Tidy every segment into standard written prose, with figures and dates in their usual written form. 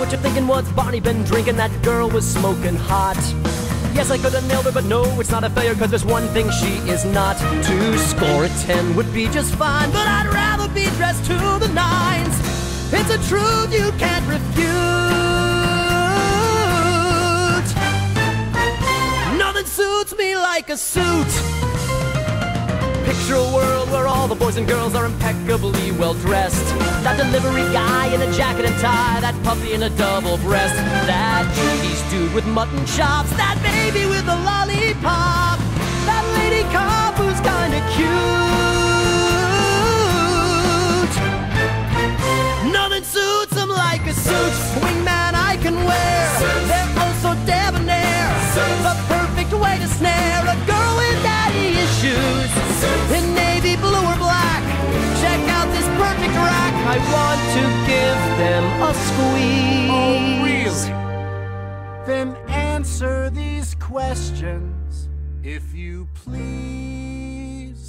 what you're thinking. What's Barney been drinking? That girl was smoking hot. Yes, I could have nailed her, but no, it's not a failure, cause there's one thing she is not. To score a 10 would be just fine, but I'd rather be dressed to the nines. It's a truth you can't refute. Nothing suits me like a suit. Picture a world where all the boys and girls are impeccably well dressed. That delivery guy in a jacket and tie, that puppy in a double breast, that 80s dude with mutton chops, that baby with a lollipop, that lady cop who's kinda cute. Nothing suits them like a suit. Wingman I can wear, they're oh so debonair, the perfect way to snare a girl with daddy issues. In navy blue or black, check out this perfect rack. I want to give them a squeeze. Oh, really? Then answer these questions, if you please.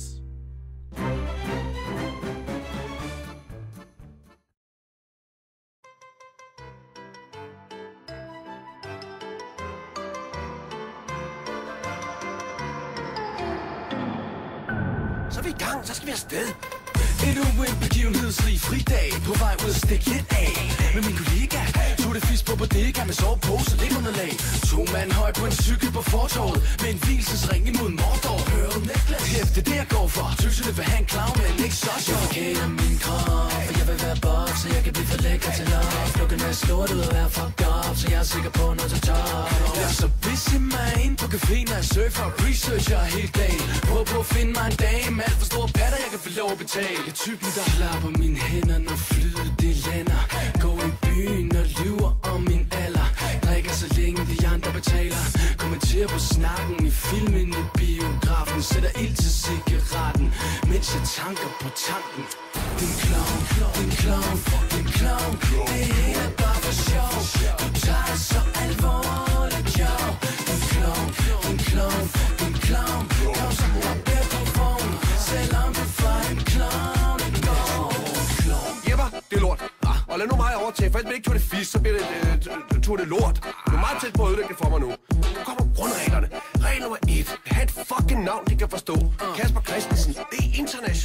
Så er vi i gang, så skal vi afsted. Endnu en begivenhedsrig fridag, på vej ud at stikke lidt af. Med min kollega, tog det fisk på bodega med sovepose og ligunderlag. 2 mand høj på en cykel på fortovet, med en hvilesesring imod Mordor. Hør necklace, hæfte det jeg går for. Tøserne vil have en clown, men ikke så sjov. Jeg forkæler min krop, for jeg vil være bob, så jeg kan blive for lækker til love. Lukken er slået ud og være fucked up, så jeg er sikker på noget til top. Jeg er så busy mig ind på caféen, når jeg surfer og researcher hele dagen. Prøv på at finde mig en dame, alt for store patter, jeg kan få lov at betale. Jeg er typen, der klapper mine hænder, når flyet det lander. Gå i byen og lyver om min alder. Drikker så længe de andre betaler. Kommenterer på snakken i filmen i biografen. Sætter ild til cigaretten, mens jeg tanker på tanken. Din clown, din clown, din clown. Det her er bare for sjov. Du tager det så alvorligt, jo. Din clown, din clown, din clown. Kom så op her på vognen, selvom du får en clown. Jepper, det er lort. Og lad nu mig overtage, for hvis man ikke tog det fisk, så bliver det tog det lort. Du er meget tæt på at ødelægge det for mig nu. Nu kommer grundreglerne. Regel nummer 1. Ha' et fucking navn, de kan forstå. Kasper Christensen. Det er international.